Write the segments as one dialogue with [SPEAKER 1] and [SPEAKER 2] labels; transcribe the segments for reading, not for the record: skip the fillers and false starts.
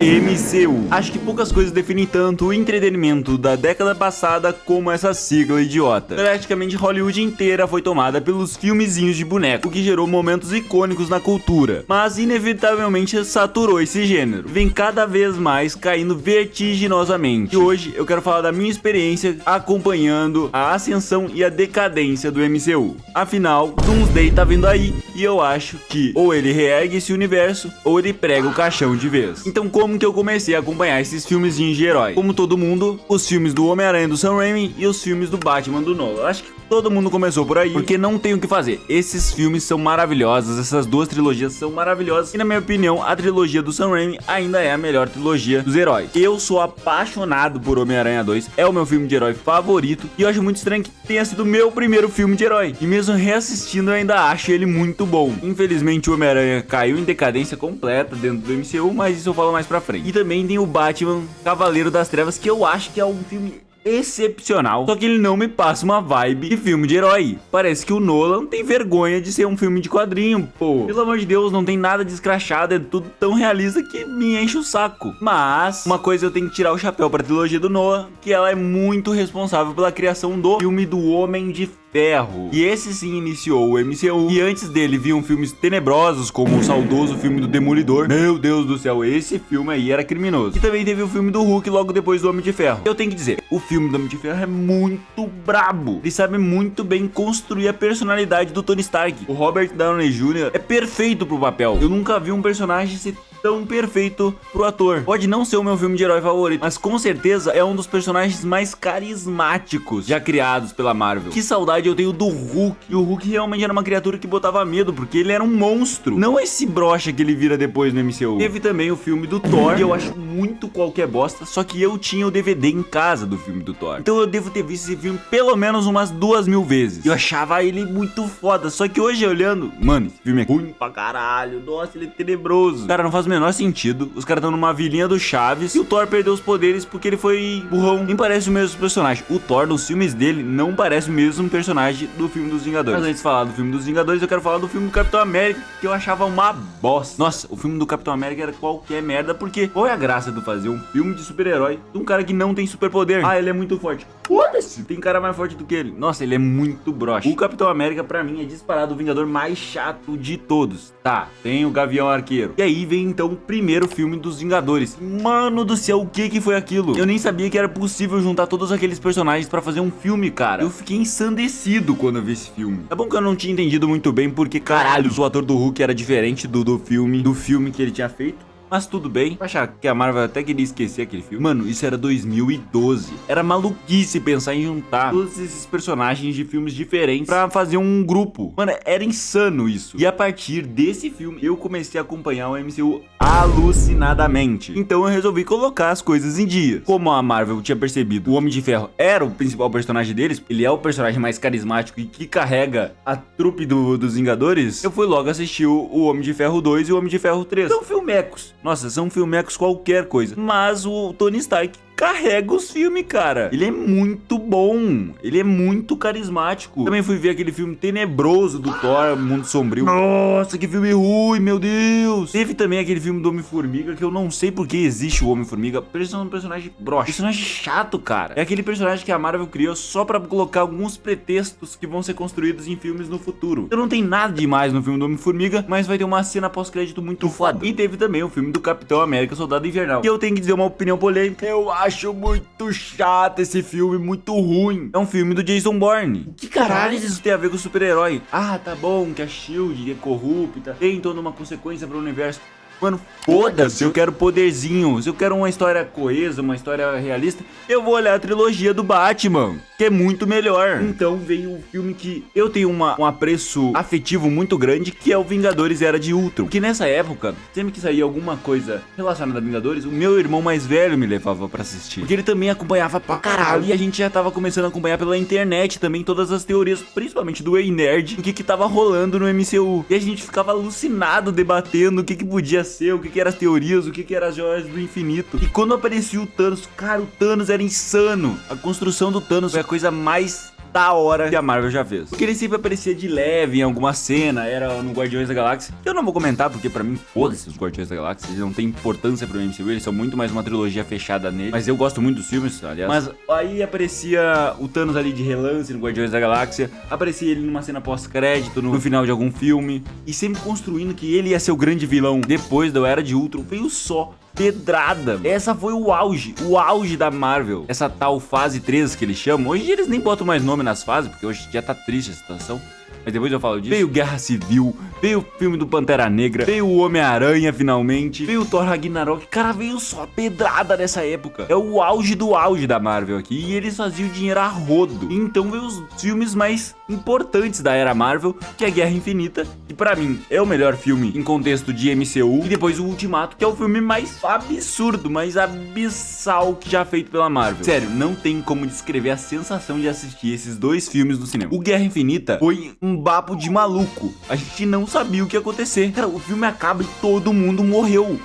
[SPEAKER 1] MCU. Acho que poucas coisas definem tanto o entretenimento da década passada como essa sigla idiota. Praticamente Hollywood inteira foi tomada pelos filmezinhos de boneco, o que gerou momentos icônicos na cultura, mas inevitavelmente saturou esse gênero. Vem cada vez mais caindo vertiginosamente. E hoje eu quero falar da minha experiência acompanhando a ascensão e a decadência do MCU. Afinal, Doomsday tá vindo aí e eu acho que ou ele reergue esse universo ou ele prega o caixão de vez. Então como que eu comecei a acompanhar esses filmezinhos de herói? Como todo mundo, os filmes do Homem-Aranha do Sam Raimi e os filmes do Batman do Nolan. Acho que todo mundo começou por aí, porque não tem o que fazer. Esses filmes são maravilhosos, essas duas trilogias são maravilhosas. E na minha opinião, a trilogia do Sam Raimi ainda é a melhor trilogia dos heróis. Eu sou apaixonado por Homem-Aranha 2, é o meu filme de herói favorito. E eu acho muito estranho que tenha sido o meu primeiro filme de herói. E mesmo reassistindo, eu ainda acho ele muito bom. Infelizmente, o Homem-Aranha caiu em decadência completa dentro do MCU, mas isso eu falo mais pra frente. E também tem o Batman Cavaleiro das Trevas, que eu acho que é um filme excepcional, só que ele não me passa uma vibe de filme de herói. Parece que o Nolan tem vergonha de ser um filme de quadrinho, pô. Pelo amor de Deus, não tem nada de escrachado, é tudo tão realista que me enche o saco. Mas uma coisa eu tenho que tirar o chapéu pra trilogia do Nolan, que ela é muito responsável pela criação do filme do Homem de Ferro. E esse sim iniciou o MCU. E antes dele vinham filmes tenebrosos, como o saudoso filme do Demolidor. Meu Deus do céu, esse filme aí era criminoso. E também teve o filme do Hulk logo depois do Homem de Ferro. Eu tenho que dizer, o filme do Homem de Ferro é muito brabo. Ele sabe muito bem construir a personalidade do Tony Stark. O Robert Downey Jr. é perfeito pro papel. Eu nunca vi um personagem ser tão perfeito pro ator. Pode não ser o meu filme de herói favorito, mas com certeza é um dos personagens mais carismáticos já criados pela Marvel. Que saudade eu tenho do Hulk. E o Hulk realmente era uma criatura que botava medo, porque ele era um monstro, não esse brocha que ele vira depois no MCU. Teve também o filme do Thor, que eu acho muito qualquer bosta, só que eu tinha o DVD em casa do filme do Thor. Então eu devo ter visto esse filme pelo menos umas 2000 vezes. Eu achava ele muito foda, só que hoje olhando, mano, esse filme é ruim pra caralho. Nossa, ele é tenebroso. Cara, não faz o menor sentido. Os caras estão numa vilinha do Chaves e o Thor perdeu os poderes porque ele foi burrão. Nem parece o mesmo personagem. O Thor, nos filmes dele, não parece o mesmo personagem do filme dos Vingadores. Mas antes de falar do filme dos Vingadores, eu quero falar do filme do Capitão América, que eu achava uma bosta. Nossa, o filme do Capitão América era qualquer merda, porque qual é a graça de fazer um filme de super-herói de um cara que não tem superpoder? Ah, ele é muito forte. Foda-se, tem cara mais forte do que ele. Nossa, ele é muito broxa. O Capitão América, pra mim, é disparado o Vingador mais chato de todos. Tá, tem o Gavião Arqueiro. E aí vem, então, o primeiro filme dos Vingadores. Mano do céu, o que foi aquilo? Eu nem sabia que era possível juntar todos aqueles personagens pra fazer um filme, cara. Eu fiquei ensandecido quando eu vi esse filme. É bom que eu não tinha entendido muito bem porque, caralho, o ator do Hulk era diferente do filme que ele tinha feito. Mas tudo bem, eu achava que a Marvel até queria esquecer aquele filme. Mano, isso era 2012. Era maluquice pensar em juntar todos esses personagens de filmes diferentes pra fazer um grupo. Mano, era insano isso. E a partir desse filme, eu comecei a acompanhar o MCU alucinadamente. Então eu resolvi colocar as coisas em dia. Como a Marvel tinha percebido, o Homem de Ferro era o principal personagem deles, ele é o personagem mais carismático e que carrega a trupe dos Vingadores, eu fui logo assistir o Homem de Ferro 2 e o Homem de Ferro 3. São filmecos. Nossa, são filmecos qualquer coisa. Mas o Tony Stark carrega os filmes, cara. Ele é muito bom. Ele é muito carismático. Também fui ver aquele filme tenebroso do Thor, Mundo Sombrio. Nossa, que filme ruim, meu Deus. Teve também aquele filme do Homem-Formiga, que eu não sei por que existe o Homem-Formiga. Eles são um personagem broxa. Personagem chato, cara. É aquele personagem que a Marvel criou só pra colocar alguns pretextos que vão ser construídos em filmes no futuro. Então não tem nada demais no filme do Homem-Formiga, mas vai ter uma cena pós-crédito muito foda. E teve também o filme do Capitão América, Soldado Invernal. E eu tenho que dizer uma opinião polêmica. Eu acho muito chato esse filme, muito ruim. É um filme do Jason Bourne. O que caralho isso tem a ver com super-herói? Ah, tá bom, que a SHIELD é corrupta, tem toda uma consequência pro universo. Mano, foda-se, eu quero poderzinho. Se eu quero uma história coesa, uma história realista, eu vou olhar a trilogia do Batman, que é muito melhor. Então veio um filme que eu tenho um apreço afetivo muito grande, que é o Vingadores Era de Ultron. Porque nessa época, sempre que saía alguma coisa relacionada a Vingadores, o meu irmão mais velho me levava pra assistir. Porque ele também acompanhava pra caralho. E a gente já tava começando a acompanhar pela internet também todas as teorias, principalmente do Ei Nerd, o que tava rolando no MCU. E a gente ficava alucinado debatendo o que podia ser, o que eram as teorias, o que eram as joias do infinito. E quando aparecia o Thanos, cara, o Thanos era insano. A construção do Thanos foi a coisa mais da hora que a Marvel já fez. Porque ele sempre aparecia de leve em alguma cena, era no Guardiões da Galáxia. Eu não vou comentar, porque pra mim, foda-se os Guardiões da Galáxia, eles não têm importância pro MCU, eles são muito mais uma trilogia fechada nele. Mas eu gosto muito dos filmes, aliás. Mas aí aparecia o Thanos ali de relance no Guardiões da Galáxia, aparecia ele numa cena pós-crédito, no final de algum filme, e sempre construindo que ele ia ser o grande vilão. Depois da Era de Ultron, veio só pedrada. Essa foi o auge da Marvel. Essa tal fase 3 que eles chamam. Hoje eles nem botam mais nome nas fases, porque hoje já tá triste a situação. Mas depois eu falo disso. Veio Guerra Civil, veio o filme do Pantera Negra, veio o Homem-Aranha finalmente, veio o Thor Ragnarok. Cara, veio só pedrada nessa época. É o auge do auge da Marvel aqui. E eles faziam dinheiro a rodo. Então veio os filmes mais importantes da era Marvel, que é Guerra Infinita, que pra mim é o melhor filme em contexto de MCU. E depois o Ultimato, que é o filme mais absurdo, mais abissal que já feito pela Marvel. Sério, não tem como descrever a sensação de assistir esses dois filmes no cinema. O Guerra Infinita foi um bafo de maluco. A gente não sabia o que ia acontecer. Cara, o filme acaba e todo mundo morreu.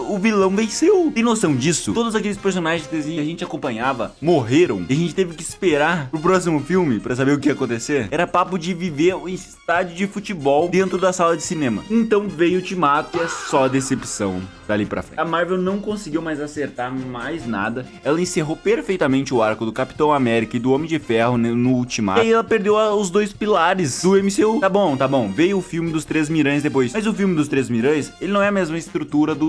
[SPEAKER 1] O vilão venceu. Tem noção disso? Todos aqueles personagens que a gente acompanhava morreram. E a gente teve que esperar pro próximo filme pra saber o que ia acontecer. Era papo de viver um estádio de futebol dentro da sala de cinema. Então veio o Ultimato e é só decepção dali pra frente. A Marvel não conseguiu mais acertar mais nada. Ela encerrou perfeitamente o arco do Capitão América e do Homem de Ferro no Ultimato. E aí ela perdeu os dois pilares do MCU. Tá bom. Veio o filme dos Três Miranhas depois. Mas o filme dos Três Miranhas, ele não é a mesma estrutura do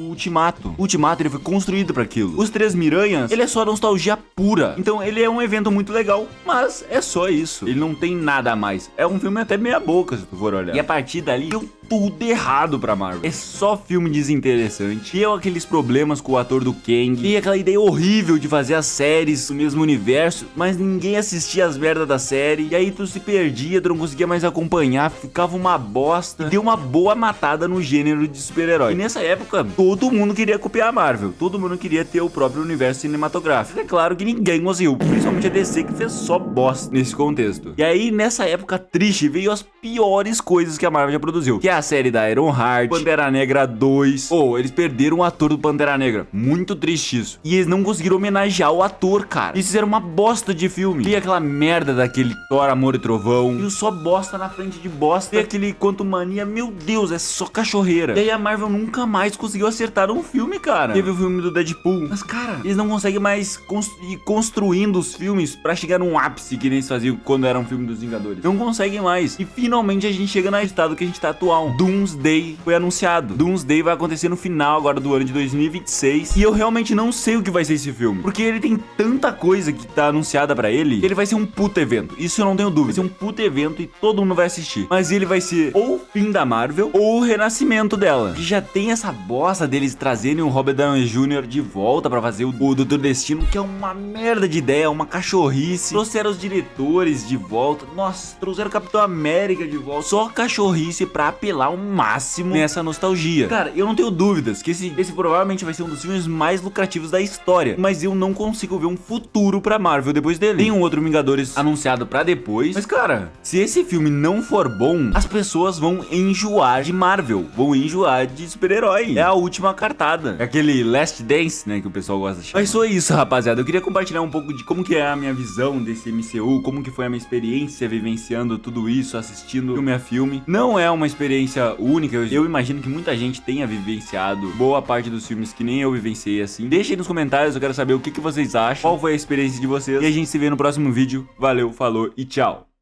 [SPEAKER 1] Ultimato. O Ultimato, ele foi construído pra aquilo. Os Três Miranhas, ele é só nostalgia pura. Então ele é um evento muito legal, mas é só isso. Ele não tem nada a mais. É um filme até meia boca, se tu for olhar. E a partir dali, deu tudo errado pra Marvel. É só filme desinteressante. E aqueles problemas com o ator do Kang. E aquela ideia horrível de fazer as séries no mesmo universo, mas ninguém assistia as merdas da série. E aí tu se perdia, tu não conseguia mais acompanhar, ficava uma bosta. E deu uma boa matada no gênero de super-herói. E nessa época, todo mundo queria copiar a Marvel. Todo mundo queria ter o próprio universo cinematográfico. É claro que ninguém conseguiu, principalmente a DC, que fez só bosta nesse contexto. E aí, nessa época triste, veio as piores coisas que a Marvel já produziu, que é a série da Ironheart, Pantera Negra 2. Eles perderam o ator do Pantera Negra. Muito triste isso. E eles não conseguiram homenagear o ator, cara. Eles fizeram uma bosta de filme. E aquela merda daquele Thor, Amor e Trovão. E só bosta na frente de bosta. E aquele Quantumania, meu Deus, é só cachorreira. E aí a Marvel nunca mais conseguiu acertar um filme, cara. Teve o filme do Deadpool. Mas, cara, eles não conseguem mais ir construindo os filmes pra chegar num ápice que nem eles faziam quando era um filme dos Vingadores. Não conseguem mais. E finalmente a gente chega no estado que a gente tá atual. Doomsday foi anunciado. Doomsday vai acontecer no final agora do ano de 2026. E eu realmente não sei o que vai ser esse filme. Porque ele tem tanta coisa que tá anunciada pra ele, que ele vai ser um puta evento. Isso eu não tenho dúvida. Vai ser um puta evento e todo mundo vai assistir. Mas ele vai ser ou o fim da Marvel ou o renascimento dela. Que já tem essa bosta deles trazerem o Robert Downey Jr. de volta pra fazer o Doutor Destino, que é uma merda de ideia, uma cachorrice. Trouxeram os diretores de volta. Nossa, trouxeram o Capitão América de volta. Só cachorrice pra apelar ao máximo nessa nostalgia. Cara, eu não tenho dúvidas que esse provavelmente vai ser um dos filmes mais lucrativos da história. Mas eu não consigo ver um futuro pra Marvel depois dele. Tem um outro Vingadores anunciado pra depois. Mas, cara, se esse filme não for bom, as pessoas vão enjoar de Marvel. Vão enjoar de super-herói. É a última cartada. É aquele Last Dance, né, que o pessoal gosta de chamar. Mas foi isso, rapaziada. Eu queria compartilhar um pouco de como que é a minha visão desse MCU, como que foi a minha experiência vivenciando tudo isso, assistindo filme a filme. Não é uma experiência única. Eu imagino que muita gente tenha vivenciado boa parte dos filmes que nem eu vivenciei assim. Deixa aí nos comentários, eu quero saber o que vocês acham, qual foi a experiência de vocês. E a gente se vê no próximo vídeo. Valeu, falou e tchau.